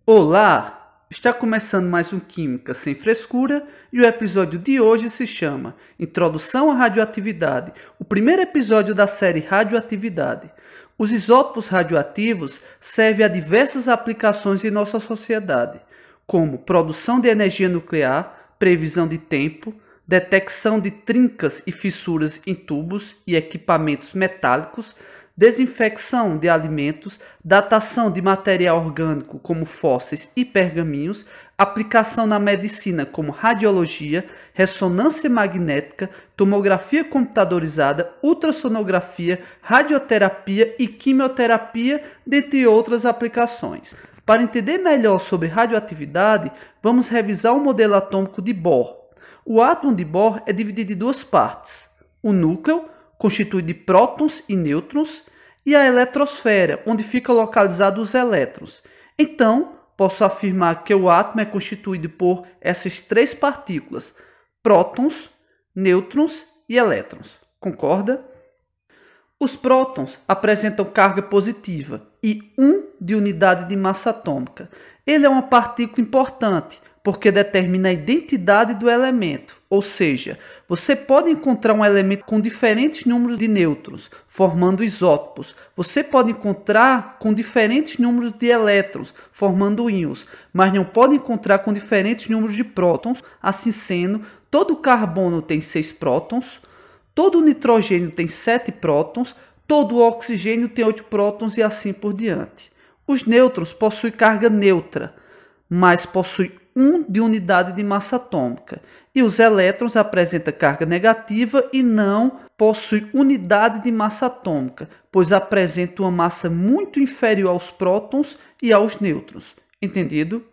Olá! Está começando mais um Química Sem Frescura e o episódio de hoje se chama Introdução à Radioatividade, o primeiro episódio da série Radioatividade. Os isótopos radioativos servem a diversas aplicações em nossa sociedade, como produção de energia nuclear, previsão de tempo, detecção de trincas e fissuras em tubos e equipamentos metálicos, desinfecção de alimentos, datação de material orgânico como fósseis e pergaminhos, aplicação na medicina como radiologia, ressonância magnética, tomografia computadorizada, ultrassonografia, radioterapia e quimioterapia, dentre outras aplicações. Para entender melhor sobre radioatividade, vamos revisar o modelo atômico de Bohr. O átomo de Bohr é dividido em duas partes: o núcleo, constituído de prótons e nêutrons, e a eletrosfera, onde ficam localizados os elétrons. Então, posso afirmar que o átomo é constituído por essas três partículas: prótons, nêutrons e elétrons. Concorda? Os prótons apresentam carga positiva e 1 de unidade de massa atômica. Ele é uma partícula importante, porque determina a identidade do elemento, ou seja, você pode encontrar um elemento com diferentes números de nêutrons, formando isótopos. Você pode encontrar com diferentes números de elétrons, formando íons, mas não pode encontrar com diferentes números de prótons. Assim sendo, todo carbono tem 6 prótons, todo nitrogênio tem 7 prótons, todo oxigênio tem 8 prótons e assim por diante. Os nêutrons possuem carga neutra, mas possuem 1 de unidade de massa atômica. E os elétrons apresentam carga negativa e não possuem unidade de massa atômica, pois apresentam uma massa muito inferior aos prótons e aos nêutrons. Entendido?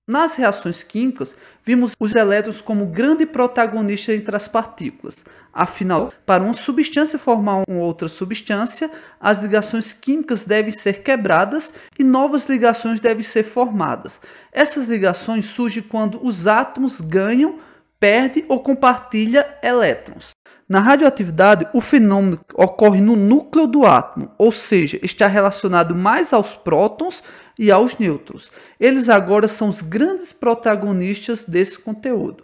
Nas reações químicas, vimos os elétrons como grande protagonista entre as partículas. Afinal, para uma substância formar uma outra substância, as ligações químicas devem ser quebradas e novas ligações devem ser formadas. Essas ligações surgem quando os átomos ganham, perdem ou compartilham elétrons. Na radioatividade, o fenômeno ocorre no núcleo do átomo, ou seja, está relacionado mais aos prótons e aos nêutrons. Eles agora são os grandes protagonistas desse conteúdo.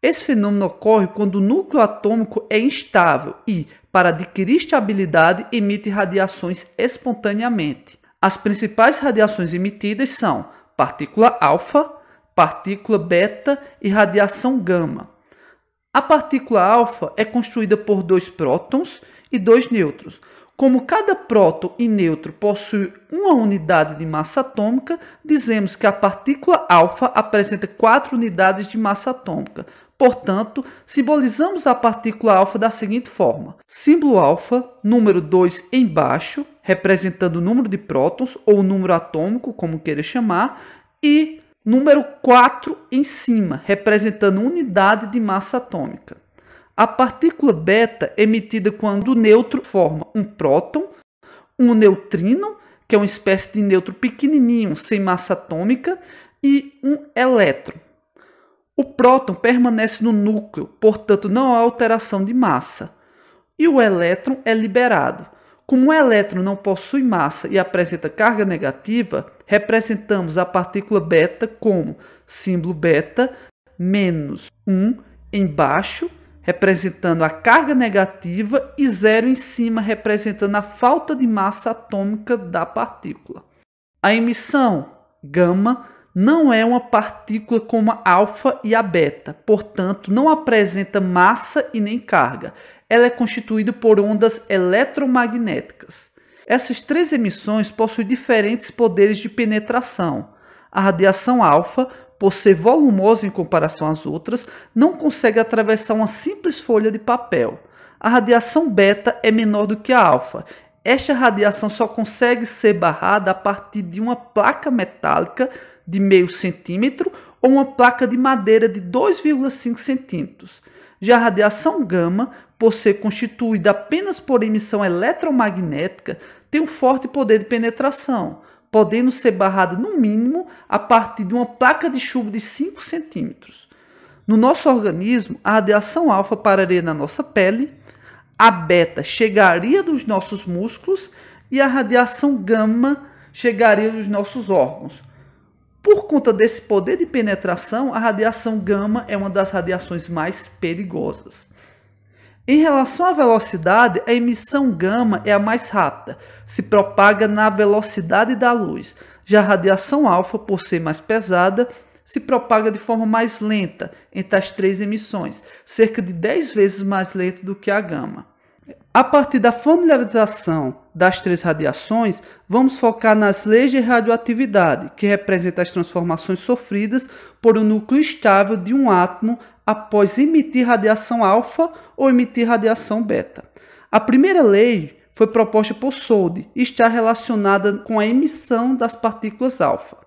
Esse fenômeno ocorre quando o núcleo atômico é instável e, para adquirir estabilidade, emite radiações espontaneamente. As principais radiações emitidas são partícula alfa, partícula beta e radiação gama. A partícula alfa é construída por 2 prótons e 2 nêutrons. Como cada próton e nêutron possui uma unidade de massa atômica, dizemos que a partícula alfa apresenta 4 unidades de massa atômica. Portanto, simbolizamos a partícula alfa da seguinte forma: símbolo alfa, número 2 embaixo, representando o número de prótons ou o número atômico, como queira chamar, e número 4 em cima, representando unidade de massa atômica. A partícula beta é emitida quando o nêutron forma um próton, um neutrino, que é uma espécie de nêutron pequenininho, sem massa atômica, e um elétron. O próton permanece no núcleo, portanto não há alteração de massa. E o elétron é liberado. Como o elétron não possui massa e apresenta carga negativa, representamos a partícula beta como símbolo beta menos 1 embaixo, representando a carga negativa, e 0 em cima, representando a falta de massa atômica da partícula. A emissão gama não é uma partícula como a alfa e a beta, portanto não apresenta massa e nem carga. Ela é constituída por ondas eletromagnéticas. Essas 3 emissões possuem diferentes poderes de penetração. A radiação alfa, por ser volumosa em comparação às outras, não consegue atravessar uma simples folha de papel. A radiação beta é menor do que a alfa. Esta radiação só consegue ser barrada a partir de uma placa metálica de meio centímetro ou uma placa de madeira de 2,5 centímetros. Já a radiação gama, por ser constituída apenas por emissão eletromagnética, tem um forte poder de penetração, podendo ser barrada no mínimo a partir de uma placa de chumbo de 5 centímetros. No nosso organismo, a radiação alfa pararia na nossa pele, a beta chegaria nos nossos músculos e a radiação gama chegaria nos nossos órgãos. conta desse poder de penetração, a radiação gama é uma das radiações mais perigosas. Em relação à velocidade, a emissão gama é a mais rápida, se propaga na velocidade da luz. Já a radiação alfa, por ser mais pesada, se propaga de forma mais lenta entre as três emissões, cerca de 10 vezes mais lento do que a gama. A partir da familiarização das três radiações, vamos focar nas leis de radioatividade, que representam as transformações sofridas por um núcleo estável de um átomo após emitir radiação alfa ou emitir radiação beta. A primeira lei foi proposta por Soldi e está relacionada com a emissão das partículas alfa.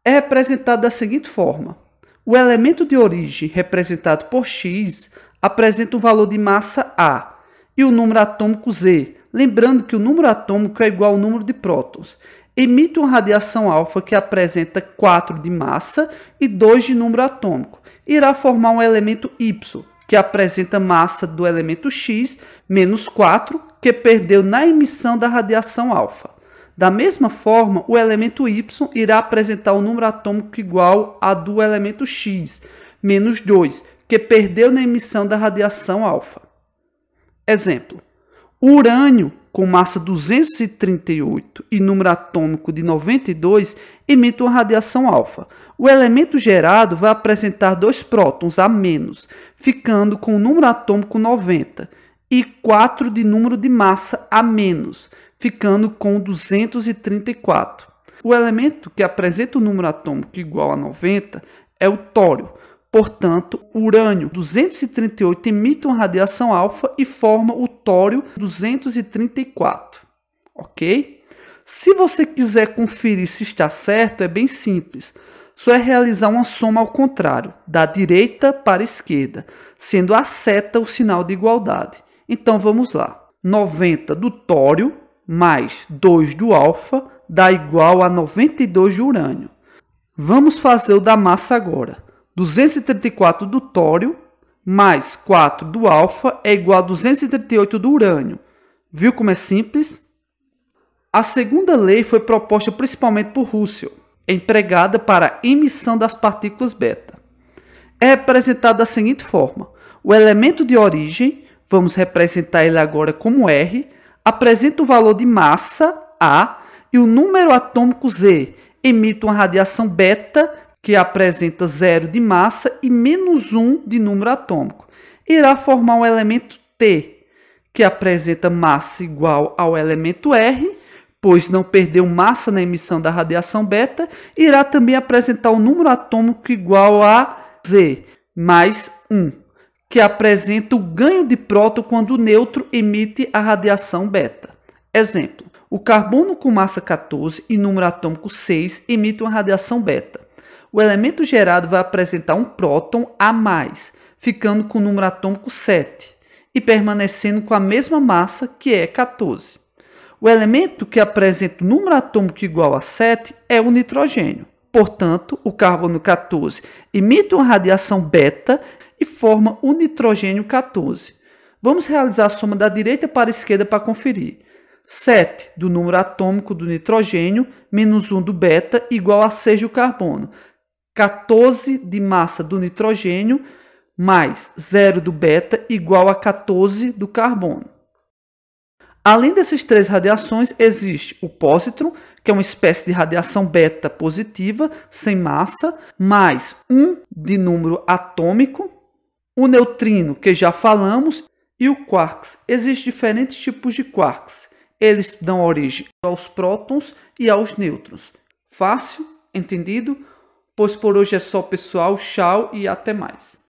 É representado da seguinte forma: o elemento de origem, representado por X, apresenta um valor de massa A e o número atômico Z, lembrando que o número atômico é igual ao número de prótons. Emite uma radiação alfa que apresenta 4 de massa e 2 de número atômico. Irá formar um elemento Y, que apresenta massa do elemento X menos 4, que perdeu na emissão da radiação alfa. Da mesma forma, o elemento Y irá apresentar um número atômico igual a do elemento X, menos 2, que perdeu na emissão da radiação alfa. Exemplo: o urânio, com massa 238 e número atômico de 92, emite uma radiação alfa. O elemento gerado vai apresentar 2 prótons a menos, ficando com o número atômico 90, e 4 de número de massa a menos, ficando com 234. O elemento que apresenta o número atômico igual a 90 é o tório. Portanto, o urânio 238 emite uma radiação alfa e forma o tório 234. Ok? Se você quiser conferir se está certo, é bem simples. Só é realizar uma soma ao contrário, da direita para a esquerda, sendo a seta o sinal de igualdade. Então vamos lá. 90 do tório mais 2 do alfa dá igual a 92 de urânio. Vamos fazer o da massa agora. 234 do tório mais 4 do alfa é igual a 238 do urânio. Viu como é simples? A segunda lei foi proposta principalmente por Russell, empregada para a emissão das partículas beta. É representada da seguinte forma: o elemento de origem, vamos representar ele agora como R, apresenta o valor de massa A e o número atômico Z, emite uma radiação beta que apresenta 0 de massa e menos 1 de número atômico. Irá formar um elemento T, que apresenta massa igual ao elemento R, pois não perdeu massa na emissão da radiação beta. Irá também apresentar um número atômico igual a Z, mais 1, que apresenta o ganho de próton quando o nêutron emite a radiação beta. Exemplo: o carbono com massa 14 e número atômico 6 emite uma radiação beta. O elemento gerado vai apresentar um próton a mais, ficando com o número atômico 7 e permanecendo com a mesma massa, que é 14. O elemento que apresenta o número atômico igual a 7 é o nitrogênio. Portanto, o carbono 14 emite uma radiação beta e forma o nitrogênio 14. Vamos realizar a soma da direita para a esquerda para conferir. 7 do número atômico do nitrogênio menos 1 do beta igual a 6 do carbono. 14 de massa do nitrogênio mais 0 do beta igual a 14 do carbono. Além dessas três radiações, existe o pósitron, que é uma espécie de radiação beta positiva, sem massa, mais 1 de número atômico, o neutrino, que já falamos, e o quarks. Existem diferentes tipos de quarks. Eles dão origem aos prótons e aos nêutrons. Fácil? Entendido? Pois por hoje é só, pessoal. Tchau e até mais.